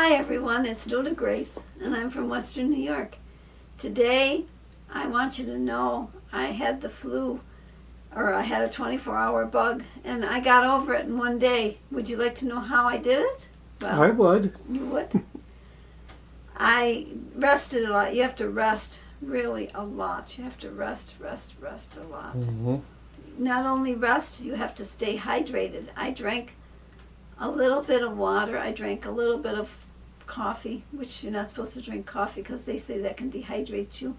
Hi everyone, it's NonnaGrace, and I'm from Western New York. Today, I want you to know I had the flu, or I had a 24-hour bug, and I got over it in one day. Would you like to know how I did it? Well, I would. You would? I rested a lot. You have to rest really a lot. You have to rest a lot. Mm-hmm. Not only rest, you have to stay hydrated. I drank a little bit of water. I drank a little bit of coffee, which you're not supposed to drink coffee because they say that can dehydrate you.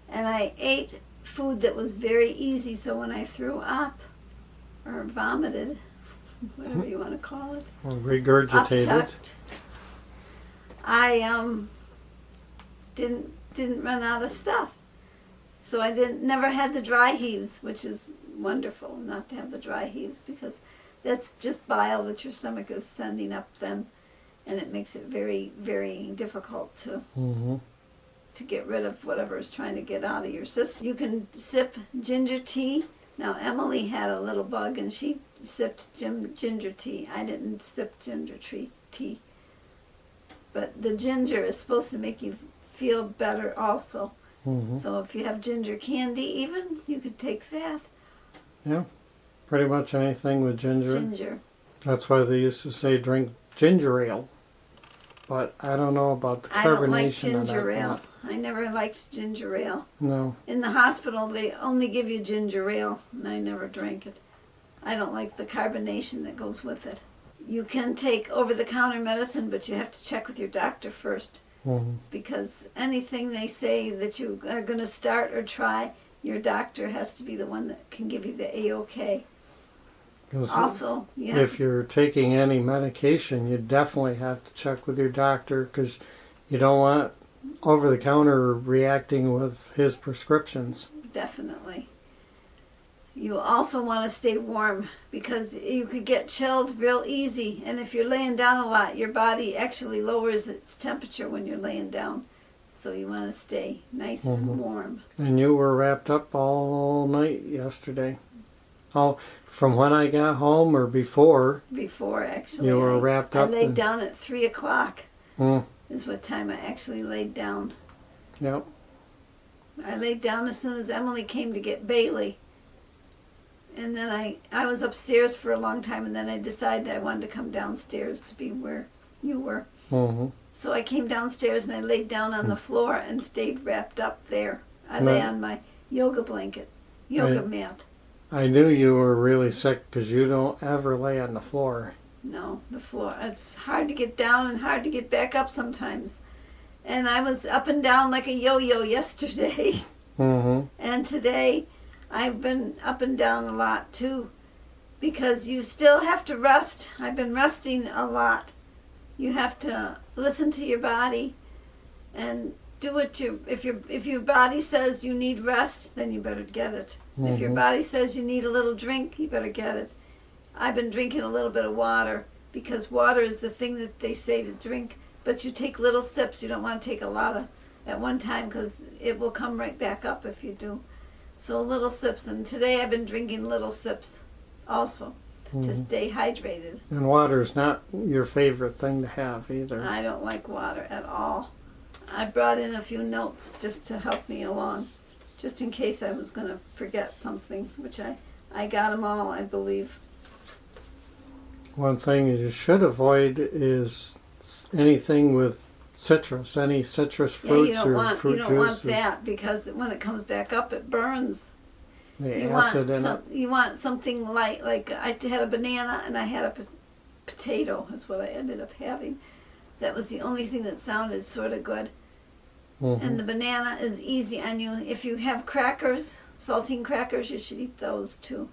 And I ate food that was very easy, so when I threw up or vomited, whatever you want to call it, or regurgitated, upchucked, I didn't run out of stuff. So I never had the dry heaves, which is wonderful not to have the dry heaves, because that's just bile that your stomach is sending up then, and it makes it very, very difficult to get rid of whatever is trying to get out of your system. You can sip ginger tea. Now Emily had a little bug and she sipped ginger tea. I didn't sip ginger tea. But the ginger is supposed to make you feel better also. So if you have ginger candy even, you could take that. Yeah, pretty much anything with ginger. Ginger. That's why they used to say drink ginger ale. But I don't know about the carbonation. I don't like ginger ale. I never liked ginger ale. No. In the hospital, they only give you ginger ale, and I never drank it. I don't like the carbonation that goes with it. You can take over-the-counter medicine, but you have to check with your doctor first. Because anything they say that you are going to start or try, your doctor has to be the one that can give you the A-OK. Also, if you're taking any medication, you definitely have to check with your doctor, because you don't want over-the-counter reacting with his prescriptions. Definitely. You also want to stay warm, because you could get chilled real easy, and if you're laying down a lot, your body actually lowers its temperature when you're laying down. So you want to stay nice and warm. And you were wrapped up all night yesterday. Oh, from when I got home or before? Before, actually. You were wrapped up? I laid down at 3 o'clock is what time I actually laid down. Yep. I laid down as soon as Emily came to get Bailey. And then I was upstairs for a long time, and then I decided I wanted to come downstairs to be where you were. So I came downstairs and I laid down on the floor and stayed wrapped up there. I lay on my yoga mat. I knew you were really sick because you don't ever lay on the floor. No, the floor. It's hard to get down and hard to get back up sometimes. And I was up and down like a yo-yo yesterday. And today I've been up and down a lot too, because you still have to rest. I've been resting a lot. You have to listen to your body and do what if your body says you need rest, then you better get it. If your body says you need a little drink, you better get it. I've been drinking a little bit of water, because water is the thing that they say to drink, but you take little sips. You don't want to take a lot at one time, because it will come right back up if you do. So little sips, and today I've been drinking little sips also to stay hydrated. And water is not your favorite thing to have either. I don't like water at all. I brought in a few notes just to help me along, just in case I was going to forget something, which I got them all, I believe. One thing you should avoid is anything with citrus, any citrus fruits or fruit juices. You don't want that, because when it comes back up, it burns. The acid in it. You want something light, like I had a banana and I had a potato, is what I ended up having. That was the only thing that sounded sort of good. And the banana is easy on you. If you have crackers, saltine crackers, you should eat those too.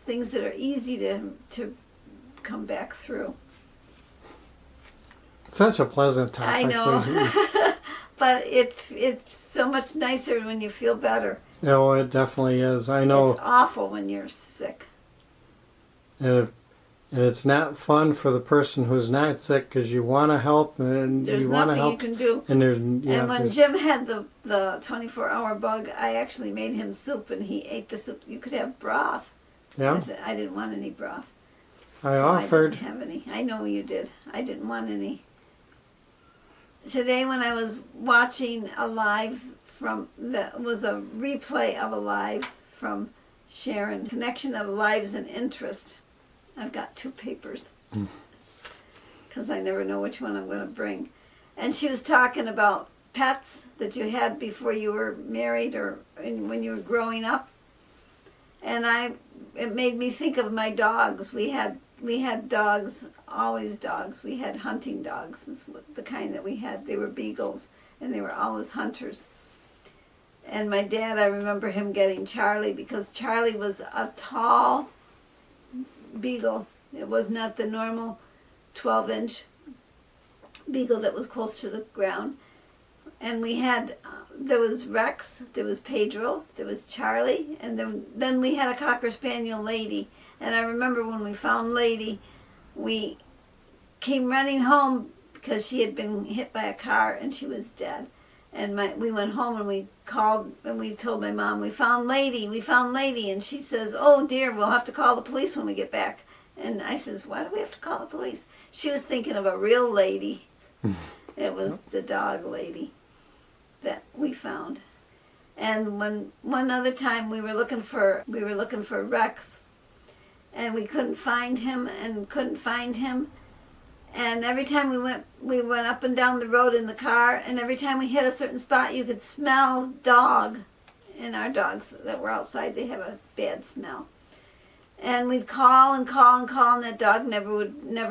Things that are easy to come back through. Such a pleasant topic. I know. But it's so much nicer when you feel better. Oh, it definitely is. I know. It's awful when you're sick. And it's not fun for the person who's not sick, because you want to help and there's you want to help. There's nothing you can do. And when Jim had the 24-hour bug, I actually made him soup, and he ate the soup. You could have broth with it. I didn't want any broth. I offered. I didn't have any. I know you did. I didn't want any. today when I was watching a live that was a replay of a live from Sharon, Connection of Lives and Interest. I've got 2 papers because I never know which one I'm going to bring. And she was talking about pets that you had before you were married or when you were growing up. And it made me think of my dogs. We had dogs, always dogs. We had hunting dogs. That's the kind that we had. They were beagles, and they were always hunters. And my dad, I remember him getting Charlie because Charlie was a tall beagle. It was not the normal 12-inch beagle that was close to the ground. And we had, there was Rex, there was Pedro, there was Charlie, and then we had a Cocker Spaniel Lady. And I remember when we found Lady, we came running home because she had been hit by a car and she was dead. And we went home and we called and we told my mom, we found Lady. And she says, oh dear, we'll have to call the police when we get back. And I says, why do we have to call the police? She was thinking of a real lady. It was the dog Lady that we found. And one other time we were looking for Rex, and we couldn't find him. And every time we went up and down the road in the car, and every time we hit a certain spot, you could smell dog. And our dogs that were outside, they have a bad smell. And we'd call and that dog never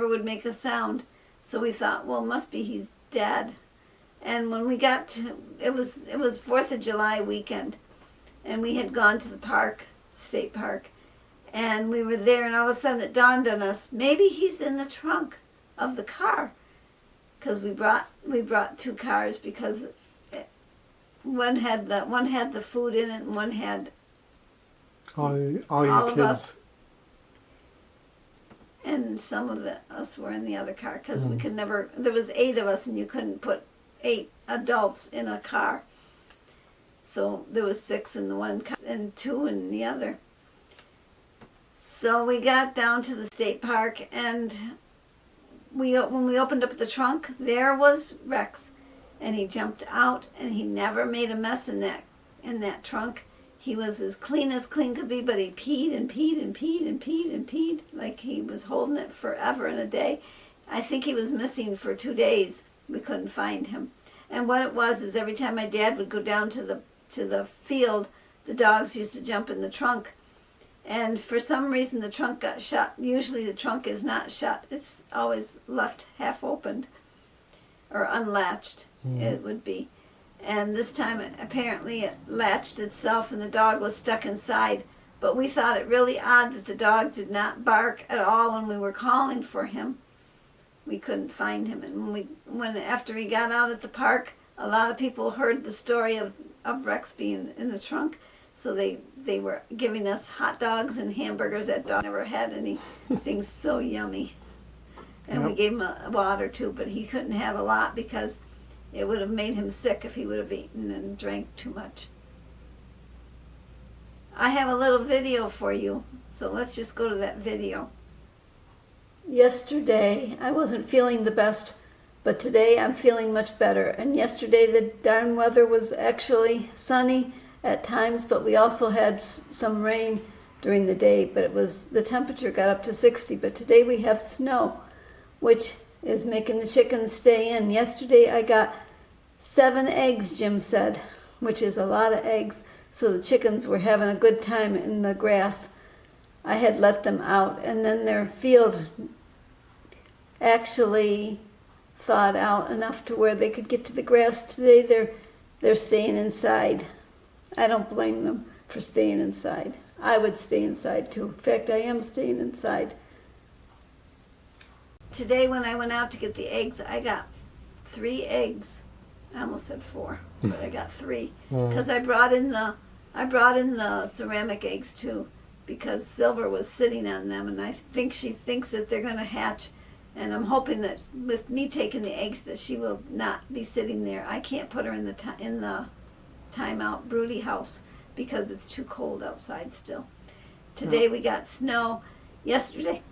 would make a sound. So we thought, well, must be he's dead. And when we got to, it was 4th of July weekend, and we had gone to the park, state park, and we were there, and all of a sudden it dawned on us, maybe he's in the trunk of the car, because we brought 2 cars because one had the food in it and one had all your all kids. of us, and some of us were in the other car because we could never. There was 8 of us, and you couldn't put 8 adults in a car, so there was 6 in the one car and 2 in the other. So we got down to the state park, and when we opened up the trunk, there was Rex, and he jumped out, and he never made a mess in that trunk. He was as clean could be, but he peed and peed and peed and peed and peed like he was holding it forever and a day. I think he was missing for 2 days. We couldn't find him. And what it was is every time my dad would go down to the field, the dogs used to jump in the trunk. And for some reason the trunk got shut. Usually the trunk is not shut. It's always left half opened or unlatched, it would be. And this time apparently it latched itself and the dog was stuck inside. But we thought it really odd that the dog did not bark at all when we were calling for him. We couldn't find him. And when after he got out at the park, a lot of people heard the story of Rex being in the trunk. So they were giving us hot dogs and hamburgers. That dog never had anything so yummy. And we gave him a water too, but he couldn't have a lot because it would have made him sick if he would have eaten and drank too much. I have a little video for you, so let's just go to that video. Yesterday, I wasn't feeling the best, but today I'm feeling much better. And yesterday the darn weather was actually sunny at times, but we also had some rain during the day, but the temperature got up to 60. But today we have snow, which is making the chickens stay in. Yesterday I got 7 eggs, Jim said, which is a lot of eggs. So the chickens were having a good time in the grass. I had let them out, and then their field actually thawed out enough to where they could get to the grass. Today they're staying inside. I don't blame them for staying inside. I would stay inside too. In fact, I am staying inside. Today when I went out to get the eggs, I got 3 eggs. I almost said 4, but I got 3 because I brought in the ceramic eggs too, because Silver was sitting on them, and I think she thinks that they're going to hatch, and I'm hoping that with me taking the eggs that she will not be sitting there. I can't put her in the timeout broody house because it's too cold outside still. Today we got snow. Yesterday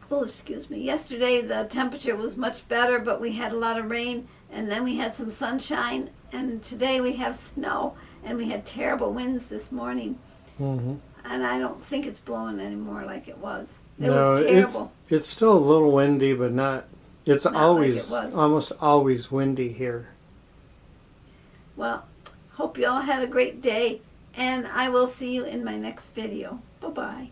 the temperature was much better, but we had a lot of rain. and then we had some sunshine, and today we have snow, and we had terrible winds this morning. Mm-hmm. And I don't think it's blowing anymore like it was. It No, was terrible. it's still a little windy, but not. It's Not always like it was. almost always windy here. Well, hope you all had a great day, and I will see you in my next video. Bye-bye.